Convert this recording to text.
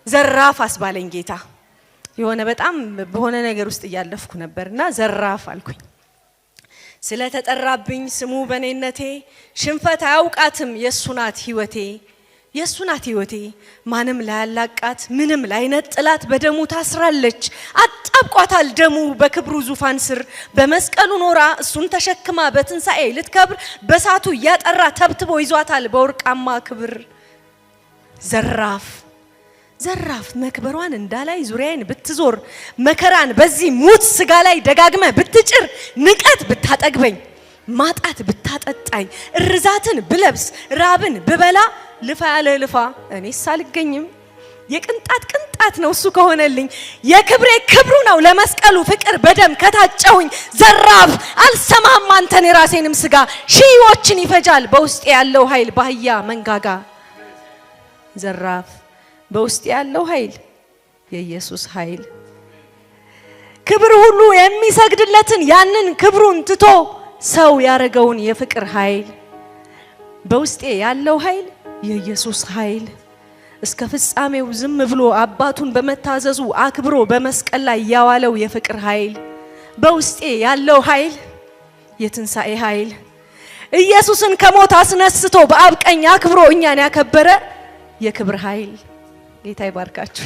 ዘራፍ አስባለኝ ጌታ የሆነ በጣም በሆነ ነገር ውስጥ ያለፍኩ ነበርና ዘራፍ አልኩኝ ስለተጠራብኝ ስሙ በኔነቴ ሽንፈት አያውቃትም የሱናት ህይወቴ ማንም ላያላቃት ምንም ላይነጥላት በደሙ ታስራለች አጣብቋታል ደሙ በክብሩ ዙፋን ስር በመስቀሉ ኖራ እሱን ተሸክማ በትንሳኤ ልትከብር በሳቱ ያጠራ ተብትቦ ይዟታል በወርቃማ ክብር ዘራፍ መክበሯን እንዳላይ ዙሪያዬን ብትዞር መከራን በዚህ ሙት ስጋ ላይ ደጋግመ ብትጭር ንቀት ብታጠግበኝ ማጣት ብታጠጣኝ እርዛትን ብለብስ ራብን ብበላ ልፋ ያለ ልፋ እኔስ አልገኝም የቅንጣት ነው እሱ ከሆነልኝ የክብሬ ክብሩ ነው ለመስቀሉ ፍቅር በደም ከታጨሁኝ ዘራፍ አልሰማም አንተን የራሴንም ስጋ ሺዎችን ይፈጃል በውስጤ ያለው ኃይል ባህያ መንጋጋ ዘራፍ በውስጥ ያለው ኃይል የኢየሱስ ኃይል ክብር ሁሉ የሚሰግድለትን ያንን ክብሩን ትቶ ሰው ያረገውን የፍቅር ኃይል በውስጤ ያለው ኃይል የኢየሱስ ኃይል እስከ ፍጻሜው ዝም ብሎ አባቱን በመታዘዙ አክብሮ በመስቀል ላይ ያዋለው የፍቅር ኃይል በውስጤ ያለው ኃይል የትንሳኤ ኃይል ኢየሱስን ከሞት አስነስቶ በአብ ቀኝ አክብሮ እኛን ያከበረ የክብር ኃይል ጌታ ይባርካችሁ